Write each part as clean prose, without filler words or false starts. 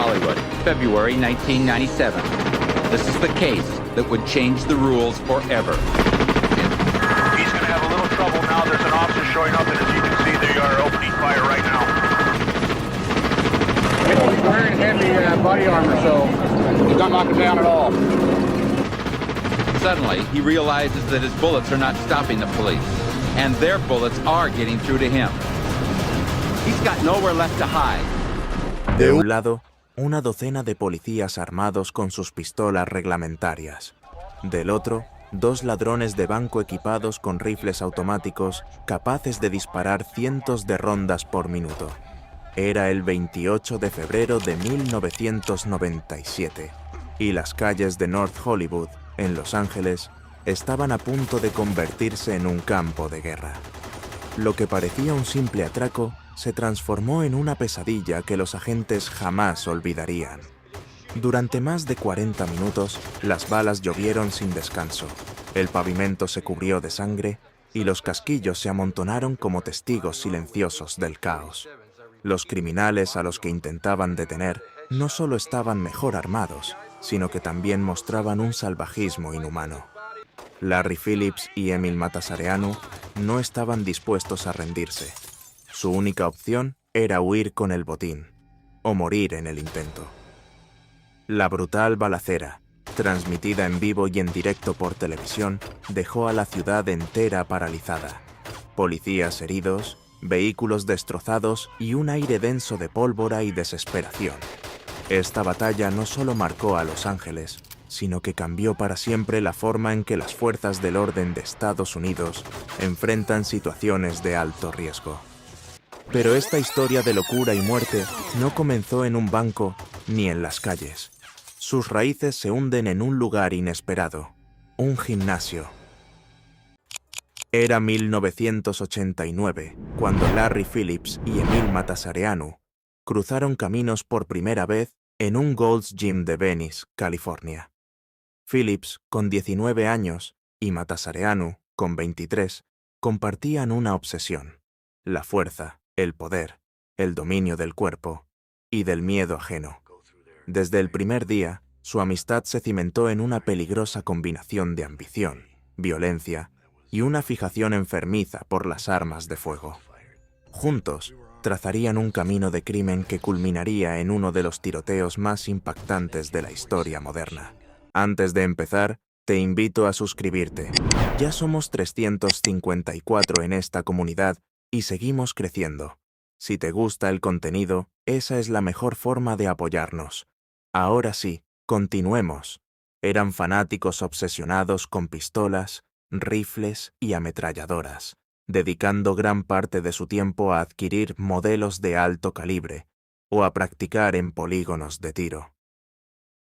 Hollywood, February 1997. This is the case that would change the rules forever. He's going to have a little trouble now. There's an officer showing up, and as you can see, they are opening fire right now. He's wearing heavy body armor, so he's not knocking down at all. Suddenly, he realizes that his bullets are not stopping the police, and their bullets are getting through to him. He's got nowhere left to hide. De un lado, una docena de policías armados con sus pistolas reglamentarias. Del otro, dos ladrones de banco equipados con rifles automáticos capaces de disparar cientos de rondas por minuto. Era el 28 de febrero de 1997, y las calles de North Hollywood, en Los Ángeles, estaban a punto de convertirse en un campo de guerra. Lo que parecía un simple atraco se transformó en una pesadilla que los agentes jamás olvidarían. Durante más de 40 minutos, las balas llovieron sin descanso, el pavimento se cubrió de sangre y los casquillos se amontonaron como testigos silenciosos del caos. Los criminales a los que intentaban detener no solo estaban mejor armados, sino que también mostraban un salvajismo inhumano. Larry Phillips y Emil Matasareanu no estaban dispuestos a rendirse. Su única opción era huir con el botín, o morir en el intento. La brutal balacera, transmitida en vivo y en directo por televisión, dejó a la ciudad entera paralizada. Policías heridos, vehículos destrozados y un aire denso de pólvora y desesperación. Esta batalla no solo marcó a Los Ángeles, sino que cambió para siempre la forma en que las fuerzas del orden de Estados Unidos enfrentan situaciones de alto riesgo. Pero esta historia de locura y muerte no comenzó en un banco ni en las calles. Sus raíces se hunden en un lugar inesperado, un gimnasio. Era 1989, cuando Larry Phillips y Emil Matasareanu cruzaron caminos por primera vez en un Gold's Gym de Venice, California. Phillips, con 19 años, y Matasareanu, con 23, compartían una obsesión: la fuerza, el poder, el dominio del cuerpo y del miedo ajeno. Desde el primer día, su amistad se cimentó en una peligrosa combinación de ambición, violencia y una fijación enfermiza por las armas de fuego. Juntos, trazarían un camino de crimen que culminaría en uno de los tiroteos más impactantes de la historia moderna. Antes de empezar, te invito a suscribirte. Ya somos 354 en esta comunidad y seguimos creciendo. Si te gusta el contenido, esa es la mejor forma de apoyarnos. Ahora sí, continuemos. Eran fanáticos obsesionados con pistolas, rifles y ametralladoras, dedicando gran parte de su tiempo a adquirir modelos de alto calibre o a practicar en polígonos de tiro.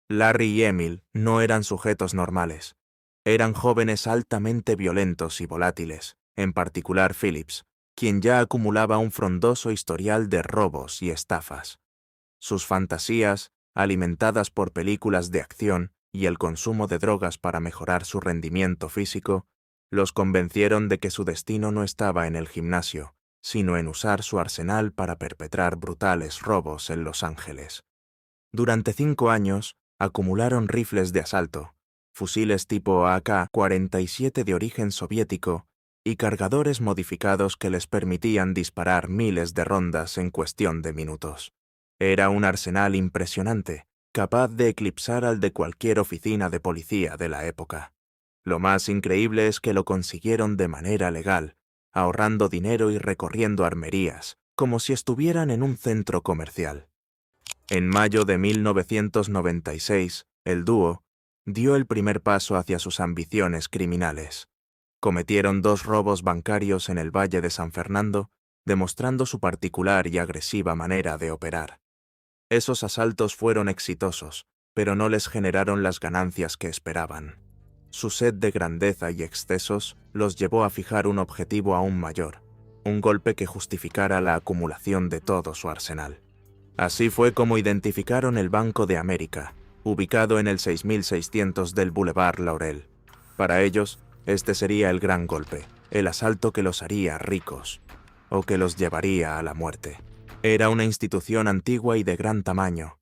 Larry y Emil no eran sujetos normales. Eran jóvenes altamente violentos y volátiles, en particular Phillips, quien ya acumulaba un frondoso historial de robos y estafas. Sus fantasías, alimentadas por películas de acción y el consumo de drogas para mejorar su rendimiento físico, los convencieron de que su destino no estaba en el gimnasio, sino en usar su arsenal para perpetrar brutales robos en Los Ángeles. Durante 5 años, acumularon rifles de asalto, fusiles tipo AK-47 de origen soviético y cargadores modificados que les permitían disparar miles de rondas en cuestión de minutos. Era un arsenal impresionante, capaz de eclipsar al de cualquier oficina de policía de la época. Lo más increíble es que lo consiguieron de manera legal, ahorrando dinero y recorriendo armerías, como si estuvieran en un centro comercial. En mayo de 1996, el dúo dio el primer paso hacia sus ambiciones criminales. Cometieron 2 robos bancarios en el Valle de San Fernando, demostrando su particular y agresiva manera de operar. Esos asaltos fueron exitosos, pero no les generaron las ganancias que esperaban. Su sed de grandeza y excesos los llevó a fijar un objetivo aún mayor, un golpe que justificara la acumulación de todo su arsenal. Así fue como identificaron el Banco de América, ubicado en el 6600 del Boulevard Laurel. Para ellos, este sería el gran golpe, el asalto que los haría ricos, o que los llevaría a la muerte. Era una institución antigua y de gran tamaño.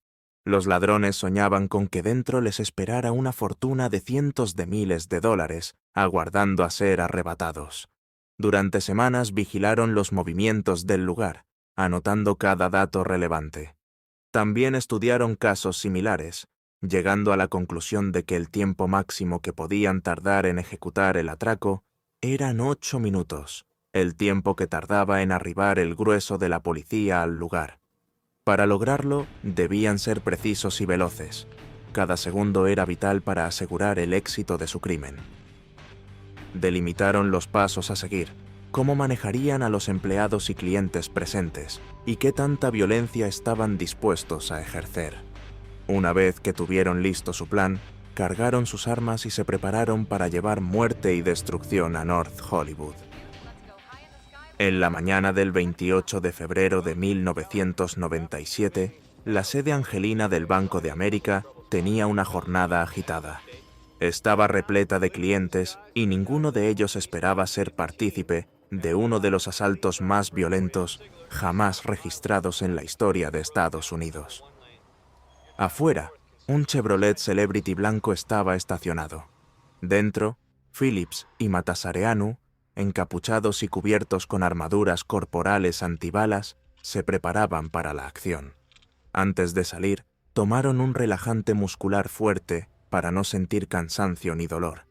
Los ladrones soñaban con que dentro les esperara una fortuna de cientos de miles de dólares, aguardando a ser arrebatados. Durante semanas vigilaron los movimientos del lugar, anotando cada dato relevante. También estudiaron casos similares, llegando a la conclusión de que el tiempo máximo que podían tardar en ejecutar el atraco eran 8 minutos, el tiempo que tardaba en arribar el grueso de la policía al lugar. Para lograrlo, debían ser precisos y veloces. Cada segundo era vital para asegurar el éxito de su crimen. Delimitaron los pasos a seguir, cómo manejarían a los empleados y clientes presentes, y qué tanta violencia estaban dispuestos a ejercer. Una vez que tuvieron listo su plan, cargaron sus armas y se prepararon para llevar muerte y destrucción a North Hollywood. En la mañana del 28 de febrero de 1997, la sede angelina del Banco de América tenía una jornada agitada. Estaba repleta de clientes y ninguno de ellos esperaba ser partícipe de uno de los asaltos más violentos jamás registrados en la historia de Estados Unidos. Afuera, un Chevrolet Celebrity blanco estaba estacionado. Dentro, Phillips y Matasareanu, encapuchados y cubiertos con armaduras corporales antibalas, se preparaban para la acción. Antes de salir, tomaron un relajante muscular fuerte para no sentir cansancio ni dolor.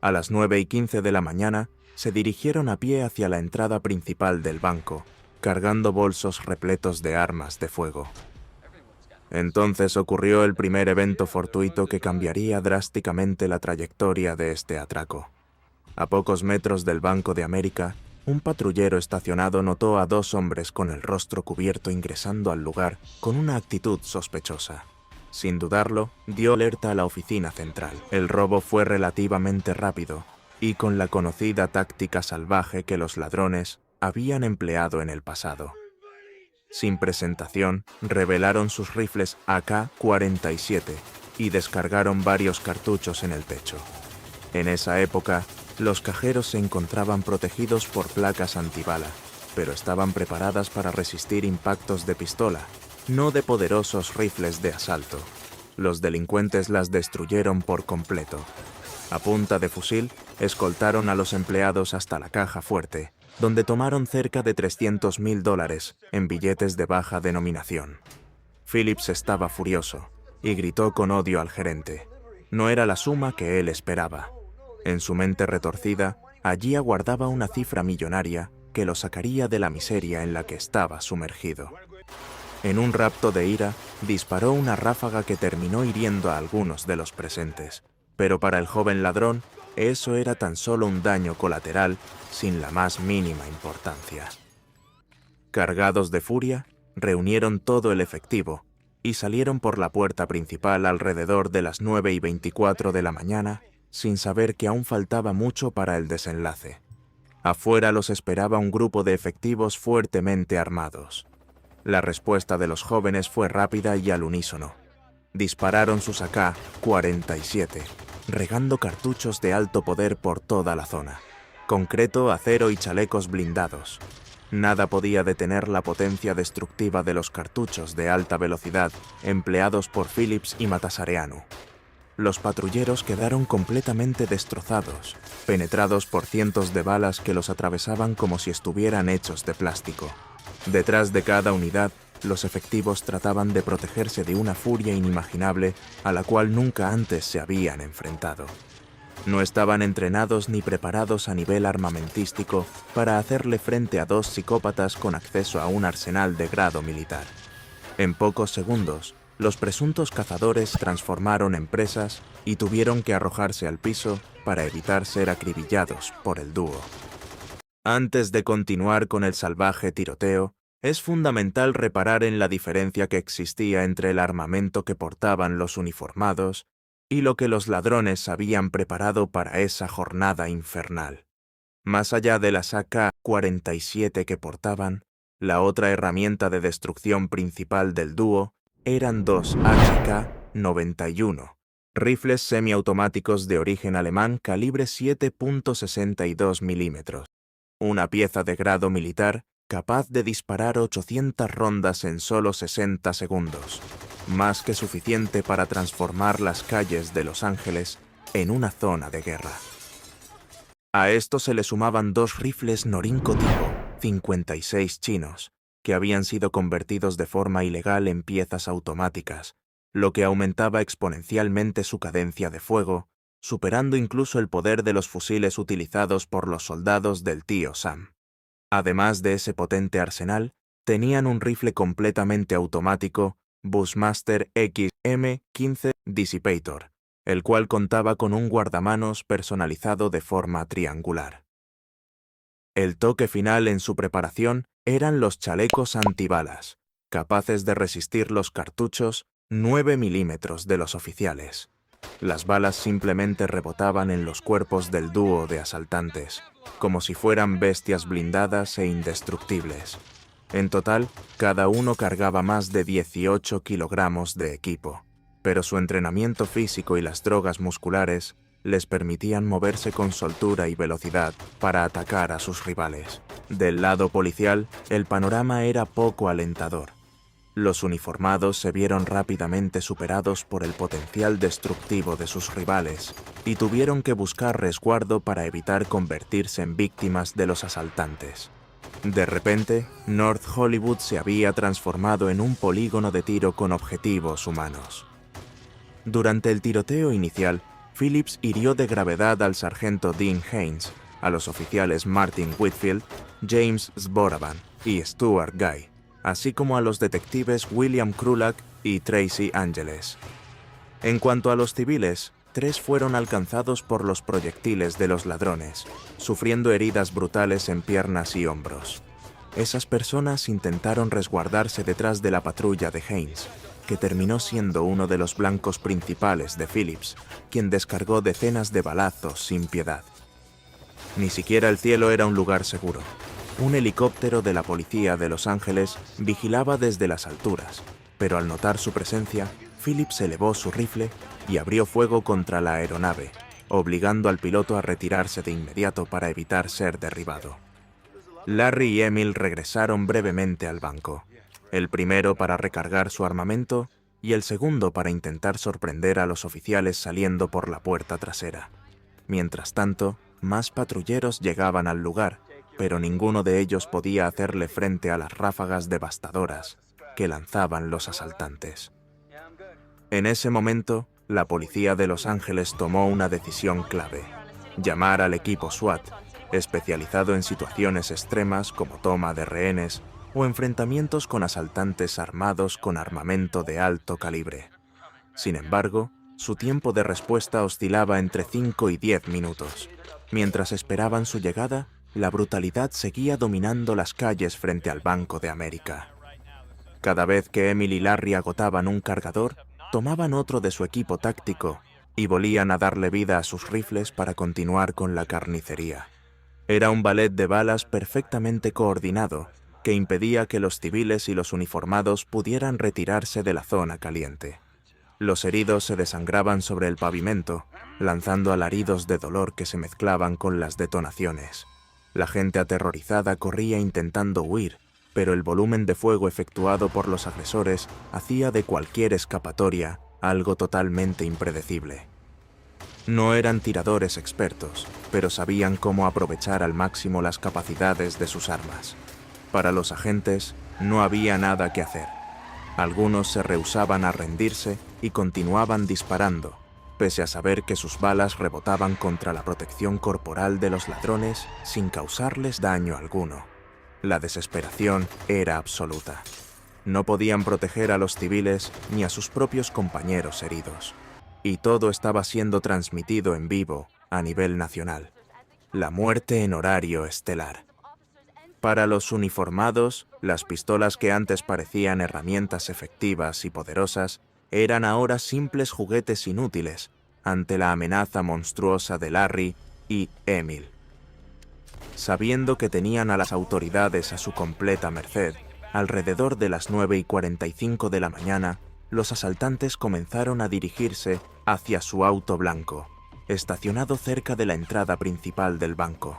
A las 9:15 de la mañana, se dirigieron a pie hacia la entrada principal del banco, cargando bolsos repletos de armas de fuego. Entonces ocurrió el primer evento fortuito que cambiaría drásticamente la trayectoria de este atraco. A pocos metros del Banco de América, un patrullero estacionado notó a 2 hombres con el rostro cubierto ingresando al lugar con una actitud sospechosa. Sin dudarlo, dio alerta a la oficina central. El robo fue relativamente rápido y con la conocida táctica salvaje que los ladrones habían empleado en el pasado. Sin presentación, revelaron sus rifles AK-47 y descargaron varios cartuchos en el techo. En esa época, los cajeros se encontraban protegidos por placas antibala, pero estaban preparadas para resistir impactos de pistola, no de poderosos rifles de asalto. Los delincuentes las destruyeron por completo. A punta de fusil, escoltaron a los empleados hasta la caja fuerte, donde tomaron cerca de $300,000 en billetes de baja denominación. Phillips estaba furioso y gritó con odio al gerente. No era la suma que él esperaba. En su mente retorcida, allí aguardaba una cifra millonaria que lo sacaría de la miseria en la que estaba sumergido. En un rapto de ira, disparó una ráfaga que terminó hiriendo a algunos de los presentes, pero para el joven ladrón, eso era tan solo un daño colateral sin la más mínima importancia. Cargados de furia, reunieron todo el efectivo y salieron por la puerta principal alrededor de las 9:24 de la mañana, sin saber que aún faltaba mucho para el desenlace. Afuera los esperaba un grupo de efectivos fuertemente armados. La respuesta de los jóvenes fue rápida y al unísono. Dispararon sus AK-47, regando cartuchos de alto poder por toda la zona. Concreto, acero y chalecos blindados. Nada podía detener la potencia destructiva de los cartuchos de alta velocidad empleados por Phillips y Matasareanu. Los patrulleros quedaron completamente destrozados, penetrados por cientos de balas que los atravesaban como si estuvieran hechos de plástico. Detrás de cada unidad, los efectivos trataban de protegerse de una furia inimaginable a la cual nunca antes se habían enfrentado. No estaban entrenados ni preparados a nivel armamentístico para hacerle frente a 2 psicópatas con acceso a un arsenal de grado militar. En pocos segundos, los presuntos cazadores transformaron en presas y tuvieron que arrojarse al piso para evitar ser acribillados por el dúo. Antes de continuar con el salvaje tiroteo, es fundamental reparar en la diferencia que existía entre el armamento que portaban los uniformados y lo que los ladrones habían preparado para esa jornada infernal. Más allá de las AK-47 que portaban, la otra herramienta de destrucción principal del dúo eran 2 HK-91, rifles semiautomáticos de origen alemán calibre 7.62 milímetros, una pieza de grado militar capaz de disparar 800 rondas en solo 60 segundos. más que suficiente para transformar las calles de Los Ángeles en una zona de guerra. A esto se le sumaban 2 rifles Norinco tipo 56 chinos, que habían sido convertidos de forma ilegal en piezas automáticas, lo que aumentaba exponencialmente su cadencia de fuego, superando incluso el poder de los fusiles utilizados por los soldados del tío Sam. Además de ese potente arsenal, tenían un rifle completamente automático Bushmaster XM-15 Dissipator, el cual contaba con un guardamanos personalizado de forma triangular. El toque final en su preparación eran los chalecos antibalas, capaces de resistir los cartuchos 9 milímetros de los oficiales. Las balas simplemente rebotaban en los cuerpos del dúo de asaltantes, como si fueran bestias blindadas e indestructibles. En total, cada uno cargaba más de 18 kilogramos de equipo, pero su entrenamiento físico y las drogas musculares les permitían moverse con soltura y velocidad para atacar a sus rivales. Del lado policial, el panorama era poco alentador. Los uniformados se vieron rápidamente superados por el potencial destructivo de sus rivales y tuvieron que buscar resguardo para evitar convertirse en víctimas de los asaltantes. De repente, North Hollywood se había transformado en un polígono de tiro con objetivos humanos. Durante el tiroteo inicial, Phillips hirió de gravedad al sargento Dean Haynes, a los oficiales Martin Whitfield, James Zboravan y Stuart Guy, así como a los detectives William Krulak y Tracy Angeles. En cuanto a los civiles, 3 fueron alcanzados por los proyectiles de los ladrones, sufriendo heridas brutales en piernas y hombros. Esas personas intentaron resguardarse detrás de la patrulla de Haynes, que terminó siendo uno de los blancos principales de Phillips, quien descargó decenas de balazos sin piedad. Ni siquiera el cielo era un lugar seguro. Un helicóptero de la policía de Los Ángeles vigilaba desde las alturas, pero al notar su presencia, Phillips elevó su rifle y abrió fuego contra la aeronave, obligando al piloto a retirarse de inmediato para evitar ser derribado. Larry y Emil regresaron brevemente al banco, el primero para recargar su armamento y el segundo para intentar sorprender a los oficiales saliendo por la puerta trasera. Mientras tanto, más patrulleros llegaban al lugar, pero ninguno de ellos podía hacerle frente a las ráfagas devastadoras que lanzaban los asaltantes. En ese momento, la policía de Los Ángeles tomó una decisión clave: llamar al equipo SWAT, especializado en situaciones extremas como toma de rehenes o enfrentamientos con asaltantes armados con armamento de alto calibre. Sin embargo, su tiempo de respuesta oscilaba entre 5 y 10 minutos. Mientras esperaban su llegada, la brutalidad seguía dominando las calles frente al Banco de América. Cada vez que Emil y Larry agotaban un cargador, tomaban otro de su equipo táctico y volvían a darle vida a sus rifles para continuar con la carnicería. Era un ballet de balas perfectamente coordinado que impedía que los civiles y los uniformados pudieran retirarse de la zona caliente. Los heridos se desangraban sobre el pavimento, lanzando alaridos de dolor que se mezclaban con las detonaciones. La gente aterrorizada corría intentando huir, pero el volumen de fuego efectuado por los agresores hacía de cualquier escapatoria algo totalmente impredecible. No eran tiradores expertos, pero sabían cómo aprovechar al máximo las capacidades de sus armas. Para los agentes, no había nada que hacer. Algunos se rehusaban a rendirse y continuaban disparando, pese a saber que sus balas rebotaban contra la protección corporal de los ladrones sin causarles daño alguno. La desesperación era absoluta. No podían proteger a los civiles ni a sus propios compañeros heridos. Y todo estaba siendo transmitido en vivo a nivel nacional. La muerte en horario estelar. Para los uniformados, las pistolas que antes parecían herramientas efectivas y poderosas eran ahora simples juguetes inútiles ante la amenaza monstruosa de Larry y Emil. Sabiendo que tenían a las autoridades a su completa merced, alrededor de las 9:45 de la mañana, los asaltantes comenzaron a dirigirse hacia su auto blanco, estacionado cerca de la entrada principal del banco.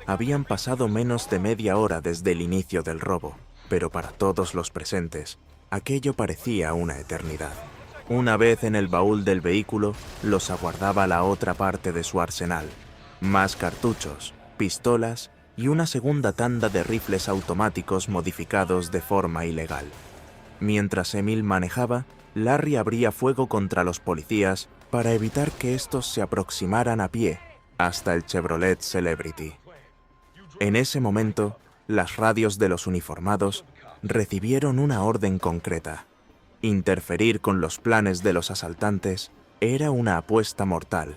Habían pasado menos de media hora desde el inicio del robo, pero para todos los presentes, Aquello parecía una eternidad. Una vez en el baúl del vehículo, los aguardaba la otra parte de su arsenal. Más cartuchos, pistolas y una segunda tanda de rifles automáticos modificados de forma ilegal. Mientras Emil manejaba, Larry abría fuego contra los policías para evitar que estos se aproximaran a pie hasta el Chevrolet Celebrity. En ese momento, las radios de los uniformados recibieron una orden concreta. Interferir con los planes de los asaltantes era una apuesta mortal.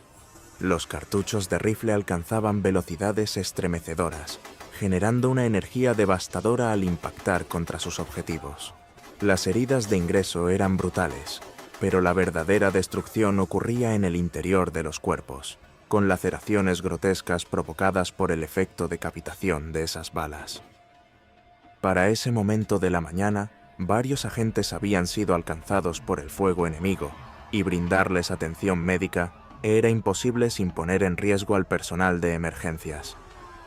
Los cartuchos de rifle alcanzaban velocidades estremecedoras, generando una energía devastadora al impactar contra sus objetivos. Las heridas de ingreso eran brutales, pero la verdadera destrucción ocurría en el interior de los cuerpos, con laceraciones grotescas provocadas por el efecto de decapitación de esas balas. Para ese momento de la mañana, varios agentes habían sido alcanzados por el fuego enemigo, y brindarles atención médica era imposible sin poner en riesgo al personal de emergencias.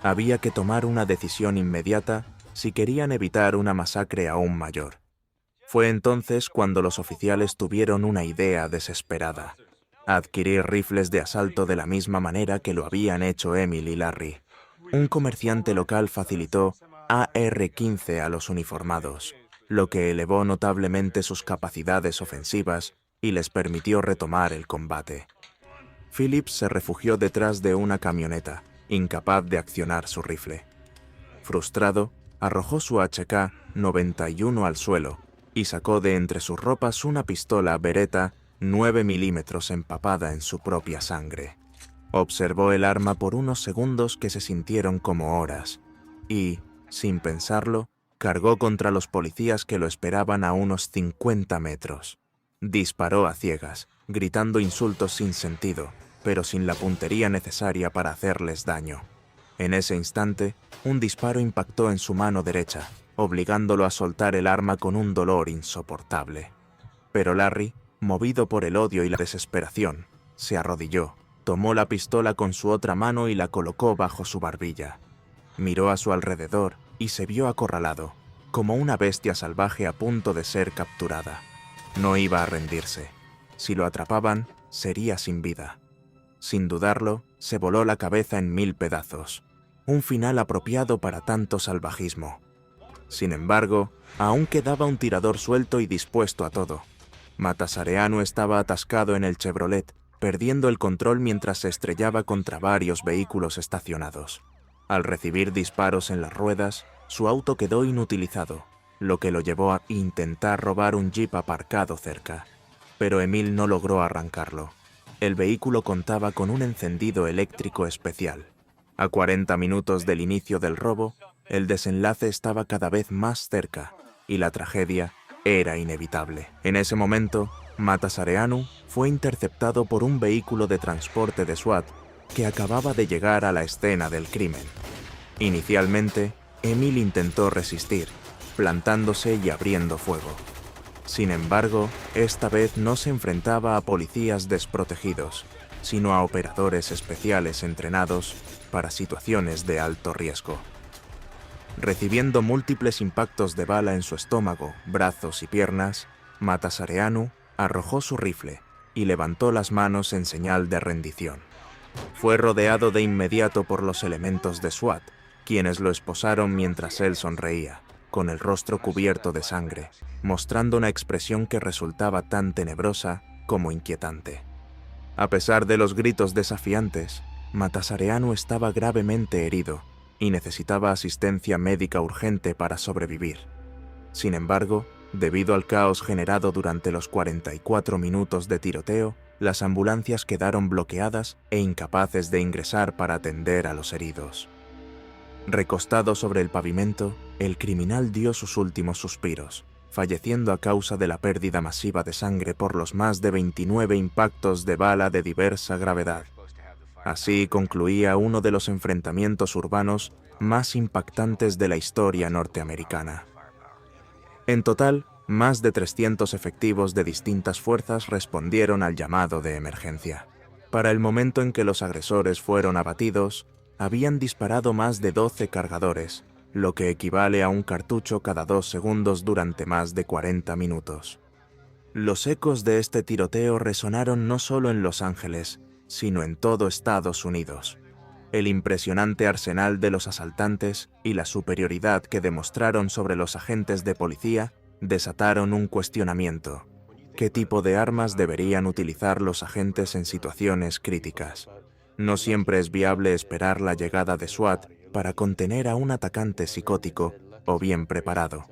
Había que tomar una decisión inmediata si querían evitar una masacre aún mayor. Fue entonces cuando los oficiales tuvieron una idea desesperada: adquirir rifles de asalto de la misma manera que lo habían hecho Emil y Larry. Un comerciante local facilitó AR-15 a los uniformados, lo que elevó notablemente sus capacidades ofensivas y les permitió retomar el combate. Phillips se refugió detrás de una camioneta, incapaz de accionar su rifle. Frustrado, arrojó su HK-91 al suelo y sacó de entre sus ropas una pistola Beretta 9 milímetros empapada en su propia sangre. Observó el arma por unos segundos que se sintieron como horas y, sin pensarlo, cargó contra los policías que lo esperaban a unos 50 metros. Disparó a ciegas, gritando insultos sin sentido, pero sin la puntería necesaria para hacerles daño. En ese instante, un disparo impactó en su mano derecha, obligándolo a soltar el arma con un dolor insoportable. Pero Larry, movido por el odio y la desesperación, se arrodilló, tomó la pistola con su otra mano y la colocó bajo su barbilla. Miró a su alrededor y se vio acorralado, como una bestia salvaje a punto de ser capturada. No iba a rendirse. Si lo atrapaban, sería sin vida. Sin dudarlo, se voló la cabeza en 1000 pedazos. Un final apropiado para tanto salvajismo. Sin embargo, aún quedaba un tirador suelto y dispuesto a todo. Matasareanu estaba atascado en el Chevrolet, perdiendo el control mientras se estrellaba contra varios vehículos estacionados. Al recibir disparos en las ruedas, su auto quedó inutilizado, lo que lo llevó a intentar robar un jeep aparcado cerca. Pero Emil no logró arrancarlo. El vehículo contaba con un encendido eléctrico especial. A 40 minutos del inicio del robo, el desenlace estaba cada vez más cerca y la tragedia era inevitable. En ese momento, Matasareanu fue interceptado por un vehículo de transporte de SWAT que acababa de llegar a la escena del crimen. Inicialmente, Emil intentó resistir, plantándose y abriendo fuego. Sin embargo, esta vez no se enfrentaba a policías desprotegidos, sino a operadores especiales entrenados para situaciones de alto riesgo. Recibiendo múltiples impactos de bala en su estómago, brazos y piernas, Matasareanu arrojó su rifle y levantó las manos en señal de rendición. Fue rodeado de inmediato por los elementos de SWAT, quienes lo esposaron mientras él sonreía, con el rostro cubierto de sangre, mostrando una expresión que resultaba tan tenebrosa como inquietante. A pesar de los gritos desafiantes, Matasareanu estaba gravemente herido y necesitaba asistencia médica urgente para sobrevivir. Sin embargo, debido al caos generado durante los 44 minutos de tiroteo, las ambulancias quedaron bloqueadas e incapaces de ingresar para atender a los heridos. Recostado sobre el pavimento, el criminal dio sus últimos suspiros, falleciendo a causa de la pérdida masiva de sangre por los más de 29 impactos de bala de diversa gravedad. Así concluía uno de los enfrentamientos urbanos más impactantes de la historia norteamericana. En total, más de 300 efectivos de distintas fuerzas respondieron al llamado de emergencia. Para el momento en que los agresores fueron abatidos, habían disparado más de 12 cargadores lo que equivale a un cartucho cada 2 segundos durante más de 40 minutos. Los ecos de este tiroteo resonaron no solo en Los Ángeles, sino en todo Estados Unidos. El impresionante arsenal de los asaltantes y la superioridad que demostraron sobre los agentes de policía desataron un cuestionamiento. ¿Qué tipo de armas deberían utilizar los agentes en situaciones críticas? No siempre es viable esperar la llegada de SWAT para contener a un atacante psicótico o bien preparado.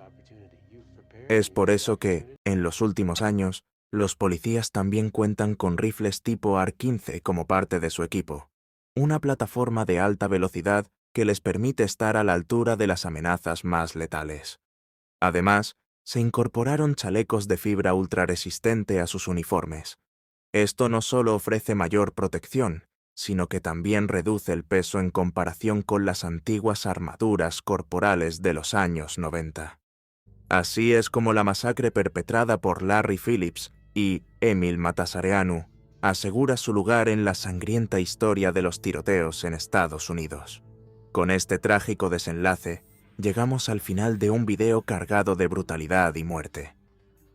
Es por eso que, en los últimos años, los policías también cuentan con rifles tipo AR-15 como parte de su equipo, una plataforma de alta velocidad que les permite estar a la altura de las amenazas más letales. Además, se incorporaron chalecos de fibra ultrarresistente a sus uniformes. Esto no solo ofrece mayor protección, sino que también reduce el peso en comparación con las antiguas armaduras corporales de los años 90. Así es como la masacre perpetrada por Larry Phillips y Emil Matasareanu asegura su lugar en la sangrienta historia de los tiroteos en Estados Unidos. Con este trágico desenlace, llegamos al final de un video cargado de brutalidad y muerte.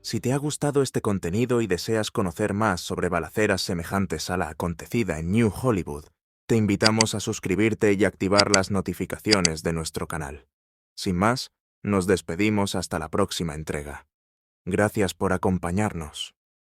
Si te ha gustado este contenido y deseas conocer más sobre balaceras semejantes a la acontecida en New Hollywood, te invitamos a suscribirte y activar las notificaciones de nuestro canal. Sin más, nos despedimos hasta la próxima entrega. Gracias por acompañarnos.